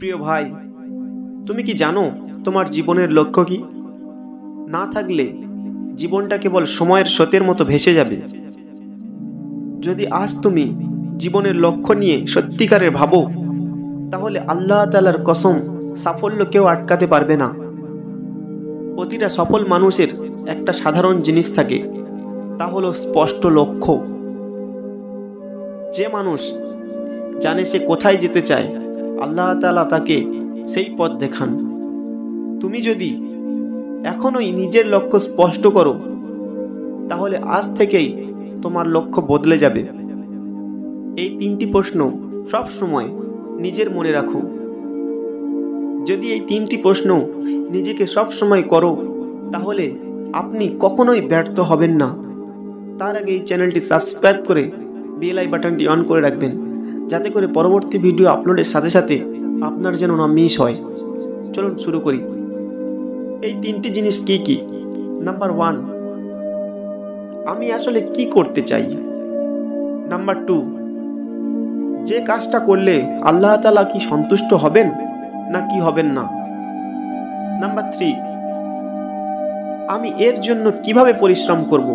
প্রিয় ভাই, তুমি কি জানো তোমার জীবনের লক্ষ্য কি? না থাকলে জীবনটা কেবল সময়ের স্রোতের মতো ভেসে যাবে। যদি আজ তুমি জীবনের লক্ষ্য নিয়ে সত্যিকারের ভাবো, তাহলে আল্লাহ তাআলার কসম, সাফল্য কেউ আটকাতে পারবে না। প্রতিটা সফল মানুষের একটা সাধারণ জিনিস থাকে, তা হলো স্পষ্ট লক্ষ্য। যে মানুষ জানে সে কোথায় যেতে চায়, আল্লাহ তাআলা তাকে সেই পথ দেখান। তুমি যদি এখনোই নিজের লক্ষ্য স্পষ্ট করো, তাহলে আজ থেকেই তোমার লক্ষ্য বদলে যাবে। এই তিনটি প্রশ্ন সব সময় নিজের মনে রাখো। যদি এই তিনটি প্রশ্ন নিজেকে সব সময় করো, তাহলে আপনি কখনোই ব্যর্থ হবেন না। তার আগে এই চ্যানেলটি সাবস্ক্রাইব করে বেল আই বাটনটি অন করে রাখবেন, যাতে করে পরবর্তী ভিডিও আপলোডের সাথে সাথে আপনার যেন না মিস হয়। চলুন শুরু করি। এই তিনটি জিনিস কি কি? নাম্বার 1, আমি আসলে কি করতে চাই। নাম্বার 2, যে কাজটা করলে আল্লাহ তাআলা কি সন্তুষ্ট হবেন না কি হবেন না। নাম্বার 3, আমি এর জন্য কিভাবে পরিশ্রম করব।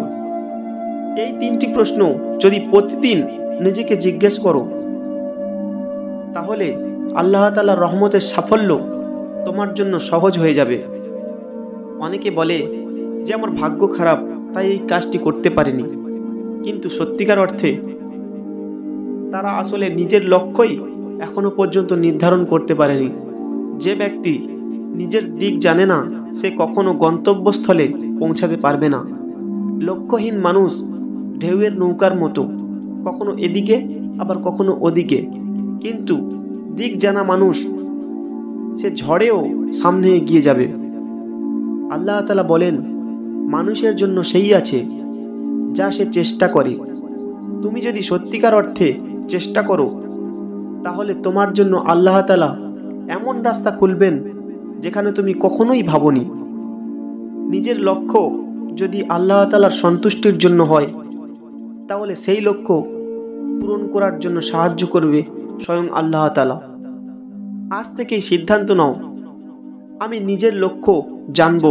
এই তিনটি প্রশ্ন যদি প্রতিদিন নিজেকে জিজ্ঞেস করো, তাহলে আল্লাহ তাআলার রহমতের সাফল্য তোমার জন্য সহজ হয়ে যাবে। অনেকে বলে যে আমার ভাগ্য খারাপ, তাই এই কাজটি করতে পারিনি, কিন্তু সত্যিকার অর্থে তারা আসলে নিজের লক্ষ্যই এখনো পর্যন্ত নির্ধারণ করতে পারেনি। যে ব্যক্তি নিজের দিক জানে না, সে কখনো গন্তব্যস্থলে পৌঁছাতে পারবে না। লক্ষ্যহীন মানুষ ঢেউয়ের নৌকার মতো, কখনো এদিকে আবার কখনো ওদিকে। কিন্তু দিক জানা মানুষ সে ঝড়েও সামনে এগিয়ে যাবে। আল্লাহ তাআলা বলেন, মানুষের জন্য সেই আছে যা সে চেষ্টা করে। তুমি যদি সত্যিকার অর্থে চেষ্টা করো, তাহলে তোমার জন্য আল্লাহ তাআলা এমন রাস্তা খুলবেন যেখানে তুমি কখনোই ভাবনি। নিজের লক্ষ্য যদি আল্লাহ তাআলার সন্তুষ্টির জন্য হয়, তাহলে সেই লক্ষ্য পূরণ করার জন্য সাহায্য করবে স্বয়ং আল্লাহ তাআলা। আজ থেকেই সিদ্ধান্ত নাও, আমি নিজের লক্ষ্য জানব,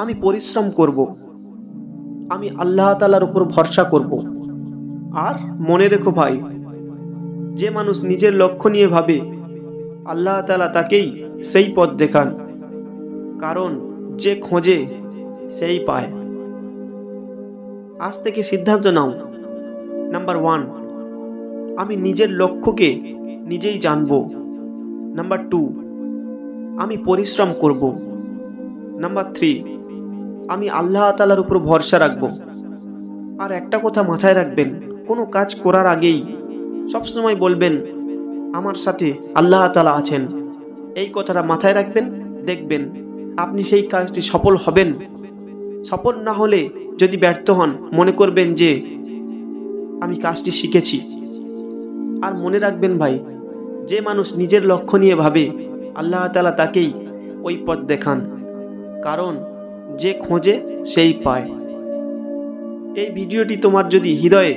আমি পরিশ্রম করব, আমি আল্লাহ তাআলার উপর ভরসা করব। আর মনে রেখো ভাই, যে মানুষ নিজের লক্ষ্য নিয়ে ভাবে, আল্লাহ তাআলা তাকেই সেই পথ দেখান। কারণ যে খোঁজে সেই পায়। আজ থেকে সিদ্ধান্ত নাও। নাম্বার 1, আমি নিজের লক্ষ্যকে নিজেই জানব। নাম্বার 2, আমি পরিশ্রম করব। নাম্বার 3, আমি আল্লাহ তাআলার উপর ভরসা রাখব। আর একটা কথা মাথায় রাখবেন, কোনো কাজ করার আগেই সবসময় বলবেন, আমার সাথে আল্লাহ তাআলা আছেন। এই কথাটা মাথায় রাখবেন, দেখবেন আপনি সেই কাজটি সফল হবেন। সফল না হলে যদি ব্যর্থ হন, মনে করবেন যে আমি কাজটি শিখেছি। আর মনে রাখবেন ভাই, যে মানুষ নিজের লক্ষ্য নিয়ে ভাবে, আল্লাহ তাআলা তাকেই ওই পথ দেখান। কারণ যে খোঁজে সেই পায়। এই ভিডিওটি তোমার যদি হৃদয়ে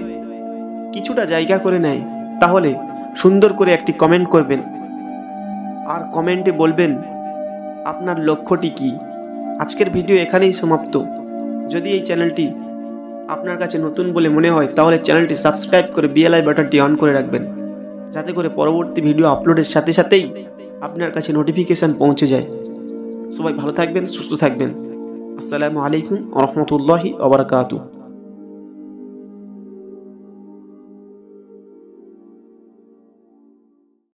কিছুটা জায়গা করে নেয়, তাহলে সুন্দর করে একটি কমেন্ট করবেন। আর কমেন্টে বলবেন আপনার লক্ষ্যটি কি। আজকের ভিডিও এখানেই সমাপ্ত। যদি এই চ্যানেলটি আপনার কাছে নতুন বলে মনে হয়, তাহলে চ্যানেলটি সাবস্ক্রাইব করে বেল আই বাটনটি অন করে রাখবেন, যাতে করে পরবর্তী ভিডিও আপলোডের সাথে সাথেই আপনার কাছে নোটিফিকেশান পৌঁছে যায়। সবাই ভালো থাকবেন, সুস্থ থাকবেন। আসসালামু আলাইকুম ওয়া রাহমাতুল্লাহি ওয়া বারাকাতুহু।